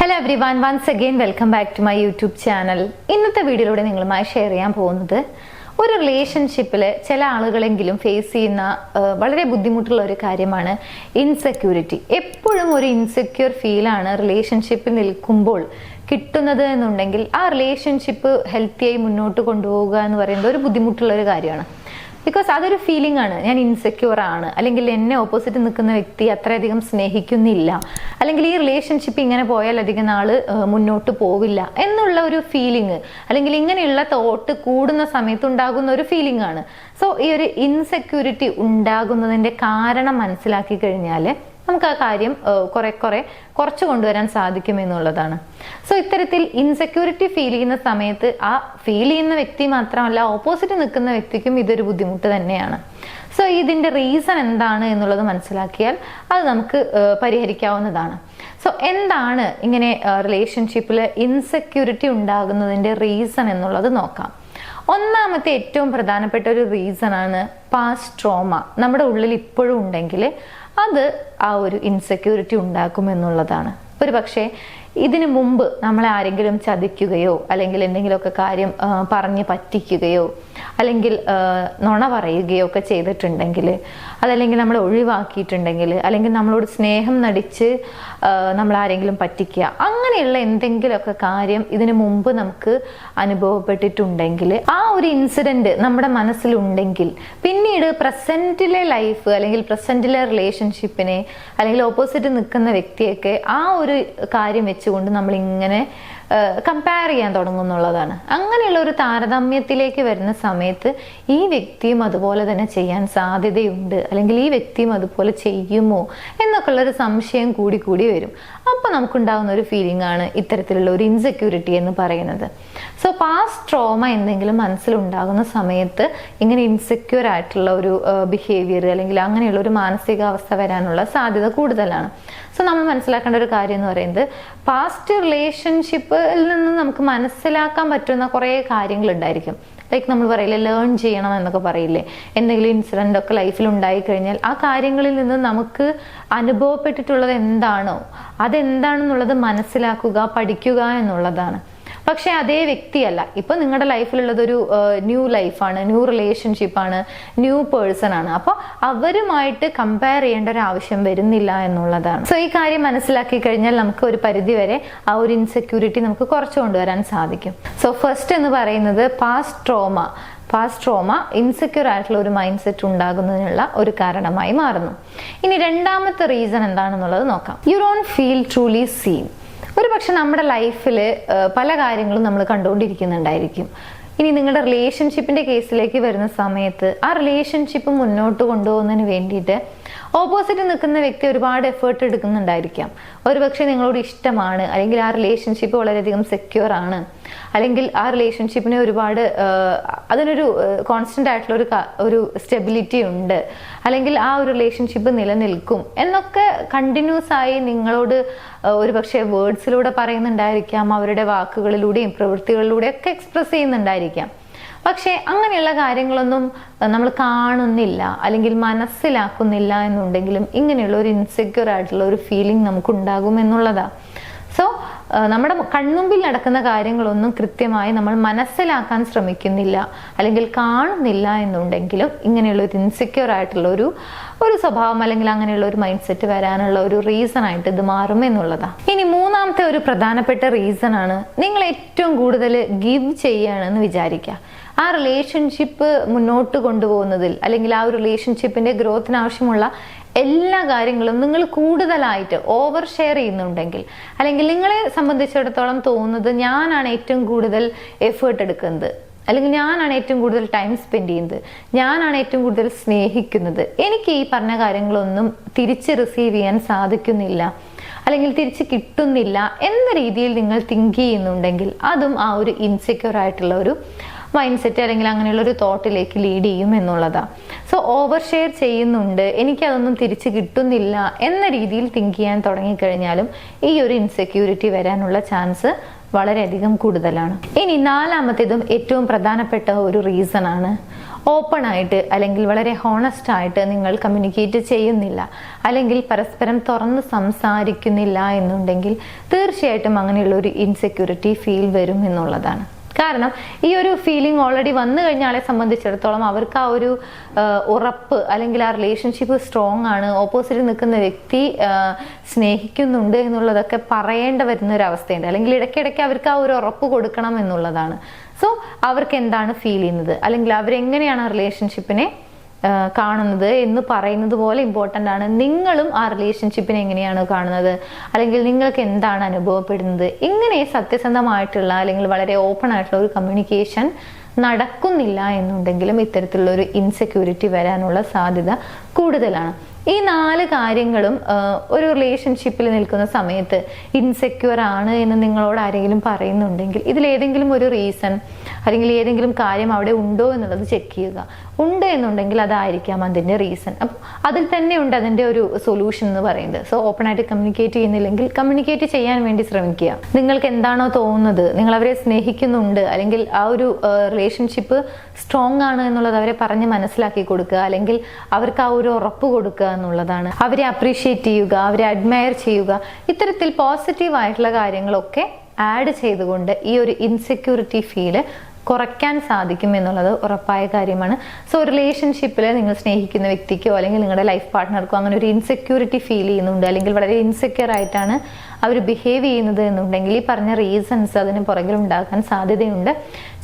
Hello everyone, once again welcome back to my YouTube channel. ഇന്നത്തെ വീഡിയോയിലൂടെ നിങ്ങളുമായി share ചെയ്യാൻ പോകുന്നത് ഒരു റിലേഷൻഷിപ്പിൽ ചില ആളുകളെങ്കിലും ഫേസ് ചെയ്യുന്ന വളരെ ബുദ്ധിമുട്ടുള്ള ഒരു കാര്യമാണ് ഇൻസെക്യൂരിറ്റി. എപ്പോഴും ഒരു ഇൻസെക്യൂർ ഫീലാണ് റിലേഷൻഷിപ്പിൽ നിൽക്കുമ്പോൾ കിട്ടുന്നത് എന്നുണ്ടെങ്കിൽ ആ റിലേഷൻഷിപ്പ് ഹെൽത്തിയായി മുന്നോട്ട് കൊണ്ടുപോകുക എന്ന് പറയുന്നത് ഒരു ബുദ്ധിമുട്ടുള്ള ഒരു കാര്യമാണ്. ബിക്കോസ് അതൊരു ഫീലിംഗ് ആണ്, ഞാൻ ഇൻസെക്യൂർ ആണ്, അല്ലെങ്കിൽ എന്നെ ഓപ്പോസിറ്റ് നിൽക്കുന്ന വ്യക്തി അത്രയധികം സ്നേഹിക്കുന്നില്ല, അല്ലെങ്കിൽ ഈ റിലേഷൻഷിപ്പ് ഇങ്ങനെ പോയാൽ അധികം നാള് മുന്നോട്ട് പോവില്ല എന്നുള്ള ഒരു ഫീലിംഗ്, അല്ലെങ്കിൽ ഇങ്ങനെയുള്ള തോട്ട് കൂടുന്ന സമയത്ത് ഉണ്ടാകുന്ന ഒരു ഫീലിംഗ് ആണ്. സോ ഈ ഒരു ഇൻസെക്യൂരിറ്റി ഉണ്ടാകുന്നതിന്റെ കാരണം മനസ്സിലാക്കി കഴിഞ്ഞാൽ നമുക്ക് ആ കാര്യം കുറച്ച് കൊണ്ടുവരാൻ സാധിക്കും എന്നുള്ളതാണ്. സോ ഇത്തരത്തിൽ ഇൻസെക്യൂരിറ്റി ഫീൽ ചെയ്യുന്ന സമയത്ത് ആ ഫീൽ ചെയ്യുന്ന വ്യക്തി മാത്രമല്ല, ഓപ്പോസിറ്റ് നിൽക്കുന്ന വ്യക്തിക്കും ഇതൊരു ബുദ്ധിമുട്ട് തന്നെയാണ്. സോ ഇതിന്റെ റീസൺ എന്താണ് എന്നുള്ളത് മനസ്സിലാക്കിയാൽ അത് നമുക്ക് പരിഹരിക്കാവുന്നതാണ്. സോ എന്താണ് ഇങ്ങനെ റിലേഷൻഷിപ്പിൽ ഇൻസെക്യൂരിറ്റി ഉണ്ടാകുന്നതിന്റെ റീസൺ എന്നുള്ളത് നോക്കാം. ഒന്നാമത്തെ ഏറ്റവും പ്രധാനപ്പെട്ട ഒരു റീസൺ ആണ് പാസ്റ്റ് ട്രോമ. നമ്മുടെ ഉള്ളിൽ ഇപ്പോഴും ഉണ്ടെങ്കിൽ അത് ആ ഒരു ഇൻസെക്യൂരിറ്റി ഉണ്ടാക്കും എന്നുള്ളതാണ്. ഒരു പക്ഷേ ഇതിനു മുമ്പ് നമ്മളെ ആരെങ്കിലും ചതിക്കുകയോ അല്ലെങ്കിൽ എന്തെങ്കിലുമൊക്കെ കാര്യം പറഞ്ഞ് പറ്റിക്കുകയോ അല്ലെങ്കിൽ നുണ പറയുകയോ ഒക്കെ ചെയ്തിട്ടുണ്ടെങ്കിൽ, അതല്ലെങ്കിൽ നമ്മളെ ഒഴിവാക്കിയിട്ടുണ്ടെങ്കിൽ, അല്ലെങ്കിൽ നമ്മളോട് സ്നേഹം നടിച്ച് നമ്മൾ ആരെങ്കിലും പറ്റിക്കുക, അങ്ങനെയുള്ള എന്തെങ്കിലുമൊക്കെ കാര്യം ഇതിനു മുമ്പ് നമുക്ക് അനുഭവപ്പെട്ടിട്ടുണ്ടെങ്കിൽ ആ ഒരു ഇൻസിഡന്റ് നമ്മുടെ മനസ്സിലുണ്ടെങ്കിൽ പിന്നീട് പ്രസന്റിലെ ലൈഫ് അല്ലെങ്കിൽ പ്രസന്റിലെ റിലേഷൻഷിപ്പിനെ അല്ലെങ്കിൽ ഓപ്പോസിറ്റ് നിൽക്കുന്ന വ്യക്തിയൊക്കെ ആ ഒരു കാര്യം വെച്ചുകൊണ്ട് നമ്മൾ ഇങ്ങനെ കമ്പയർ ചെയ്യാൻ തുടങ്ങുന്നുള്ളതാണ്. അങ്ങനെയുള്ള ഒരു താരതമ്യത്തിലേക്ക് വരുന്ന സമയത്ത് ഈ വ്യക്തിയും അതുപോലെ തന്നെ ചെയ്യാൻ സാധ്യതയുണ്ട്, അല്ലെങ്കിൽ ഈ വ്യക്തിയും അതുപോലെ ചെയ്യുമോ എന്നൊക്കെ ഉള്ളൊരു സംശയം കൂടി വരും. അപ്പൊ നമുക്കുണ്ടാകുന്ന ഒരു ഫീലിംഗ് ആണ് ഇത്തരത്തിലുള്ള ഒരു ഇൻസെക്യൂരിറ്റി എന്ന് പറയുന്നത്. സോ പാസ്റ്റ് ട്രോമ എന്തെങ്കിലും മനസ്സിലുണ്ടാകുന്ന സമയത്ത് ഇങ്ങനെ ഇൻസെക്യൂർ ആയിട്ടുള്ള ഒരു ബിഹേവിയർ അല്ലെങ്കിൽ അങ്ങനെയുള്ള ഒരു മാനസികാവസ്ഥ വരാനുള്ള സാധ്യത കൂടുതലാണ്. സോ നമ്മൾ മനസ്സിലാക്കേണ്ട ഒരു കാര്യം എന്ന് പറയുന്നത്, പാസ്റ്റ് റിലേഷൻഷിപ്പിൽ നിന്ന് നമുക്ക് മനസ്സിലാക്കാൻ പറ്റുന്ന കുറേ കാര്യങ്ങൾ ഉണ്ടായിരിക്കും. ലൈക്ക് നമ്മൾ പറയില്ലേ, ലേൺ ചെയ്യണം എന്നൊക്കെ പറയില്ലേ, എന്തെങ്കിലും ഇൻസിഡന്റ് ഒക്കെ ലൈഫിൽ ഉണ്ടായി കഴിഞ്ഞാൽ ആ കാര്യങ്ങളിൽ നിന്ന് നമുക്ക് അനുഭവപ്പെട്ടിട്ടുള്ളത് എന്താണോ അതെന്താണെന്നുള്ളത് മനസ്സിലാക്കുക, പഠിക്കുക എന്നുള്ളതാണ്. പക്ഷെ അതേ വ്യക്തിയല്ല. ഇപ്പൊ നിങ്ങളുടെ ലൈഫിലുള്ളത് ഒരു ന്യൂ ലൈഫാണ്, ന്യൂ റിലേഷൻഷിപ്പാണ്, ന്യൂ പേഴ്സൺ ആണ്. അപ്പൊ അവരുമായിട്ട് കമ്പയർ ചെയ്യേണ്ട ഒരു ആവശ്യം വരുന്നില്ല എന്നുള്ളതാണ്. സോ ഈ കാര്യം മനസ്സിലാക്കി കഴിഞ്ഞാൽ നമുക്ക് ഒരു പരിധി വരെ ആ ഒരു ഇൻസെക്യൂരിറ്റി നമുക്ക് കുറച്ചു കൊണ്ടുവരാൻ സാധിക്കും. സോ ഫസ്റ്റ് എന്ന് പറയുന്നത് പാസ്റ്റ് ട്രോമ ഇൻസെക്യൂർ ആയിട്ടുള്ള ഒരു മൈൻഡ് സെറ്റ് ഉണ്ടാകുന്നതിനുള്ള ഒരു കാരണമായി മാറുന്നു. ഇനി രണ്ടാമത്തെ റീസൺ എന്താണെന്നുള്ളത് നോക്കാം. You don't feel truly seen. ഒരു പക്ഷെ നമ്മുടെ ലൈഫിൽ പല കാര്യങ്ങളും നമ്മൾ കണ്ടുകൊണ്ടിരിക്കുന്നുണ്ടായിരിക്കും. ഇനി നിങ്ങളുടെ റിലേഷൻഷിപ്പിന്റെ കേസിലേക്ക് വരുന്ന സമയത്ത് ആ റിലേഷൻഷിപ്പ് മുന്നോട്ട് കൊണ്ടുപോകുന്നതിന് വേണ്ടിയിട്ട് ഓപ്പോസിറ്റ് നിൽക്കുന്ന വ്യക്തി ഒരുപാട് എഫേർട്ട് എടുക്കുന്നുണ്ടായിരിക്കാം. ഒരുപക്ഷെ നിങ്ങളോട് ഇഷ്ടമാണ്, അല്ലെങ്കിൽ ആ റിലേഷൻഷിപ്പ് വളരെയധികം സെക്യൂർ ആണ്, അല്ലെങ്കിൽ ആ റിലേഷൻഷിപ്പിന് ഒരുപാട് അതിനൊരു കോൺസ്റ്റന്റ് ആയിട്ടുള്ള ഒരു സ്റ്റെബിലിറ്റി ഉണ്ട്, അല്ലെങ്കിൽ ആ ഒരു റിലേഷൻഷിപ്പ് നിലനിൽക്കും എന്നൊക്കെ കണ്ടിന്യൂസ് ആയി നിങ്ങളോട് ഒരുപക്ഷെ വേർഡ്സിലൂടെ പറയുന്നുണ്ടായിരിക്കാം, അവരുടെ വാക്കുകളിലൂടെയും പ്രവൃത്തികളിലൂടെയും ഒക്കെ എക്സ്പ്രസ് ചെയ്യുന്നുണ്ടായിരിക്കാം. പക്ഷെ അങ്ങനെയുള്ള കാര്യങ്ങളൊന്നും നമ്മൾ കാണുന്നില്ല അല്ലെങ്കിൽ മനസ്സിലാക്കുന്നില്ല എന്നുണ്ടെങ്കിലും ഇങ്ങനെയുള്ള ഒരു ഇൻസെക്യൂർ ആയിട്ടുള്ള ഒരു ഫീലിംഗ് നമുക്ക് ഉണ്ടാകും എന്നുള്ളതാ. സോ നമ്മുടെ കൺമുമ്പിൽ നടക്കുന്ന കാര്യങ്ങളൊന്നും കൃത്യമായി നമ്മൾ മനസ്സിലാക്കാൻ ശ്രമിക്കുന്നില്ല അല്ലെങ്കിൽ കാണുന്നില്ല എന്നുണ്ടെങ്കിലും ഇങ്ങനെയുള്ള ഒരു ഇൻസെക്യൂർ ആയിട്ടുള്ള ഒരു സ്വഭാവം അല്ലെങ്കിൽ അങ്ങനെയുള്ള ഒരു മൈൻഡ് സെറ്റ് വരാനുള്ള ഒരു റീസൺ ആയിട്ട് ഇത് മാറും എന്നുള്ളതാണ്. ഇനി മൂന്നാമത്തെ ഒരു പ്രധാനപ്പെട്ട റീസൺ ആണ്, നിങ്ങൾ ഏറ്റവും കൂടുതൽ ഗിവ് ചെയ്യുകയാണെന്ന് വിചാരിക്കുക. ആ റിലേഷൻഷിപ്പ് മുന്നോട്ട് കൊണ്ടുപോകുന്നതിൽ അല്ലെങ്കിൽ ആ ഒരു റിലേഷൻഷിപ്പിന്റെ ഗ്രോത്തിന് ആവശ്യമുള്ള എല്ലാ കാര്യങ്ങളും നിങ്ങൾ കൂടുതലായിട്ട് ഓവർ ഷെയർ ചെയ്യുന്നുണ്ടെങ്കിൽ, അല്ലെങ്കിൽ നിങ്ങളെ സംബന്ധിച്ചിടത്തോളം തോന്നുന്നത് ഞാനാണ് ഏറ്റവും കൂടുതൽ എഫേർട്ട് എടുക്കുന്നത്, അല്ലെങ്കിൽ ഞാനാണ് ഏറ്റവും കൂടുതൽ ടൈം സ്പെൻഡ് ചെയ്യുന്നത്, ഞാനാണ് ഏറ്റവും കൂടുതൽ സ്നേഹിക്കുന്നത്, എനിക്ക് ഈ പറഞ്ഞ കാര്യങ്ങളൊന്നും തിരിച്ച് റിസീവ് ചെയ്യാൻ സാധിക്കുന്നില്ല അല്ലെങ്കിൽ തിരിച്ച് കിട്ടുന്നില്ല എന്ന രീതിയിൽ നിങ്ങൾ തിങ്ക് ചെയ്യുന്നുണ്ടെങ്കിൽ അതും ആ ഒരു ഇൻസെക്യൂർ ആയിട്ടുള്ള ഒരു മൈൻഡ് സെറ്റ് അല്ലെങ്കിൽ അങ്ങനെയുള്ള ഒരു തോട്ടിലേക്ക് ലീഡ് ചെയ്യും എന്നുള്ളതാണ്. സോ ഓവർ ഷെയർ ചെയ്യുന്നുണ്ട്, എനിക്കതൊന്നും തിരിച്ച് കിട്ടുന്നില്ല എന്ന രീതിയിൽ തിങ്ക് ചെയ്യാൻ തുടങ്ങിക്കഴിഞ്ഞാലും ഈ ഒരു ഇൻസെക്യൂരിറ്റി വരാനുള്ള ചാൻസ് വളരെയധികം കൂടുതലാണ്. ഇനി നാലാമത്തേതും ഏറ്റവും പ്രധാനപ്പെട്ട ഒരു റീസൺ ആണ്, ഓപ്പൺ ആയിട്ട് അല്ലെങ്കിൽ വളരെ ഹോണസ്റ്റ് ആയിട്ട് നിങ്ങൾ കമ്മ്യൂണിക്കേറ്റ് ചെയ്യുന്നില്ല, അല്ലെങ്കിൽ പരസ്പരം തുറന്ന് സംസാരിക്കുന്നില്ല എന്നുണ്ടെങ്കിൽ തീർച്ചയായിട്ടും അങ്ങനെയുള്ള ഒരു ഇൻസെക്യൂരിറ്റി ഫീൽ വരും എന്നുള്ളതാണ്. കാരണം ഈ ഒരു ഫീലിംഗ് ഓൾറെഡി വന്നു കഴിഞ്ഞ ആളെ സംബന്ധിച്ചിടത്തോളം അവർക്ക് ആ ഒരു ഉറപ്പ് അല്ലെങ്കിൽ ആ റിലേഷൻഷിപ്പ് സ്ട്രോങ് ആണ്, ഓപ്പോസിറ്റ് നിൽക്കുന്ന വ്യക്തി സ്നേഹിക്കുന്നുണ്ട് എന്നുള്ളതൊക്കെ പറയേണ്ട വരുന്ന ഒരു അവസ്ഥയുണ്ട്. അല്ലെങ്കിൽ ഇടയ്ക്കിടയ്ക്ക് അവർക്ക് ആ ഒരു ഉറപ്പ് കൊടുക്കണം എന്നുള്ളതാണ്. സോ അവർക്ക് എന്താണ് ഫീൽ ചെയ്യുന്നത്, അല്ലെങ്കിൽ അവരെങ്ങനെയാണ് ആ റിലേഷൻഷിപ്പിനെ കാണുന്നത് എന്ന് പറയുന്നത് പോലെ ഇമ്പോർട്ടൻ്റ് ആണ് നിങ്ങളും ആ റിലേഷൻഷിപ്പിനെ എങ്ങനെയാണ് കാണുന്നത്, അല്ലെങ്കിൽ നിങ്ങൾക്ക് എന്താണ് അനുഭവപ്പെടുന്നത്. ഇങ്ങനെ സത്യസന്ധമായിട്ടുള്ള അല്ലെങ്കിൽ വളരെ ഓപ്പൺ ആയിട്ടുള്ള ഒരു കമ്മ്യൂണിക്കേഷൻ നടക്കുന്നില്ല എന്നുണ്ടെങ്കിലും ഇത്തരത്തിലുള്ള ഒരു ഇൻസെക്യൂരിറ്റി വരാനുള്ള സാധ്യത കൂടുതലാണ്. ഈ 4 കാര്യങ്ങളും ഒരു റിലേഷൻഷിപ്പിൽ നിൽക്കുന്ന സമയത്ത് ഇൻസെക്യൂർ ആണ് എന്ന് നിങ്ങളോട് ആരെങ്കിലും പറയുന്നുണ്ടെങ്കിൽ ഇതിലേതെങ്കിലും ഒരു റീസൺ അല്ലെങ്കിൽ ഏതെങ്കിലും കാര്യം അവിടെ ഉണ്ടോ എന്നുള്ളത് ചെക്ക് ചെയ്യുക. ഉണ്ട് എന്നുണ്ടെങ്കിൽ അതായിരിക്കാം അതിൻ്റെ റീസൺ. അപ്പം അതിൽ തന്നെ ഉണ്ട് അതിൻ്റെ ഒരു സൊല്യൂഷൻ എന്ന് പറയുന്നത്. സോ ഓപ്പൺ ആയിട്ട് കമ്മ്യൂണിക്കേറ്റ് ചെയ്യുന്നില്ലെങ്കിൽ കമ്മ്യൂണിക്കേറ്റ് ചെയ്യാൻ വേണ്ടി ശ്രമിക്കുക. നിങ്ങൾക്ക് എന്താണോ തോന്നുന്നത്, നിങ്ങൾ അവരെ സ്നേഹിക്കുന്നുണ്ട് അല്ലെങ്കിൽ ആ ഒരു റിലേഷൻഷിപ്പ് സ്ട്രോങ് ആണ് എന്നുള്ളത് അവരെ പറഞ്ഞ് മനസ്സിലാക്കി കൊടുക്കുക, അല്ലെങ്കിൽ അവർക്ക് ആ ഒരു ഉറപ്പ് കൊടുക്കുക എന്നുള്ളതാണ്. അവരെ അപ്രീഷിയേറ്റ് ചെയ്യുക, അവരെ അഡ്മയർ ചെയ്യുക. ഇത്തരത്തിൽ പോസിറ്റീവ് ആയിട്ടുള്ള കാര്യങ്ങളൊക്കെ ആഡ് ചെയ്തുകൊണ്ട് ഈ ഒരു ഇൻസെക്യൂരിറ്റി ഫീല് കുറയ്ക്കാൻ സാധിക്കും എന്നുള്ളത് ഉറപ്പായ കാര്യമാണ്. സോ റിലേഷൻഷിപ്പിൽ നിങ്ങൾ സ്നേഹിക്കുന്ന വ്യക്തിക്കോ അല്ലെങ്കിൽ നിങ്ങളുടെ ലൈഫ് പാർട്ട്ണർക്കോ അങ്ങനെ ഒരു ഇൻസെക്യൂരിറ്റി ഫീൽ ചെയ്യുന്നുണ്ട്, അല്ലെങ്കിൽ വളരെ ഇൻസെക്യൂർ ആയിട്ടാണ് അവർ ബിഹേവ് ചെയ്യുന്നത് എന്നുണ്ടെങ്കിൽ ഈ പറഞ്ഞ റീസൺസ് അതിന് പുറകിൽ ഉണ്ടാക്കാൻ സാധ്യതയുണ്ട്.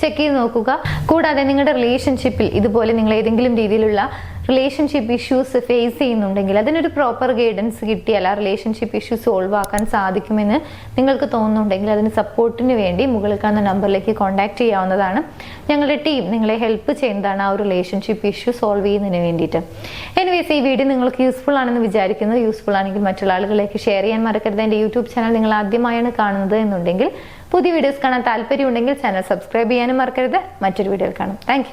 ചെക്ക് ചെയ്ത് നോക്കുക. കൂടാതെ നിങ്ങളുടെ റിലേഷൻഷിപ്പിൽ ഇതുപോലെ നിങ്ങൾ ഏതെങ്കിലും രീതിയിലുള്ള റിലേഷൻഷിപ്പ് ഇഷ്യൂസ് ഫേസ് ചെയ്യുന്നുണ്ടെങ്കിൽ അതിനൊരു പ്രോപ്പർ ഗൈഡൻസ് കിട്ടിയാൽ ആ റിലേഷൻഷിപ്പ് ഇഷ്യൂ സോൾവ് ആക്കാൻ സാധിക്കുമെന്ന് നിങ്ങൾക്ക് തോന്നുന്നുണ്ടെങ്കിൽ അതിന് സപ്പോർട്ടിന് വേണ്ടി മുകളിൽ കാണുന്ന നമ്പറിലേക്ക് കോൺടാക്ട് ചെയ്യാവുന്നതാണ്. ഞങ്ങളുടെ ടീം നിങ്ങളെ ഹെൽപ്പ് ചെയ്യുന്നതാണ് ആ ഒരു റിലേഷൻഷിപ്പ് ഇഷ്യൂ സോൾവ് ചെയ്യുന്നതിന് വേണ്ടിയിട്ട്. എനിവേസ് ഈ വീഡിയോ നിങ്ങൾക്ക് യൂസ്ഫുൾ ആണെന്ന് വിചാരിക്കുന്നത്. യൂസ്ഫുൾ ആണെങ്കിൽ മറ്റുള്ള ആളുകളിലേക്ക് ഷെയർ ചെയ്യാൻ മറക്കരുത്. എൻ്റെ യൂട്യൂബ് ചാനൽ നിങ്ങൾ ആദ്യമായാണ് കാണുന്നത് എന്നുണ്ടെങ്കിൽ പുതിയ വീഡിയോസ് കാണാൻ താല്പര്യമുണ്ടെങ്കിൽ ചാനൽ സബ്സ്ക്രൈബ് ചെയ്യാനും മറക്കരുത്. മറ്റൊരു വീഡിയോയിൽ കാണാം. താങ്ക്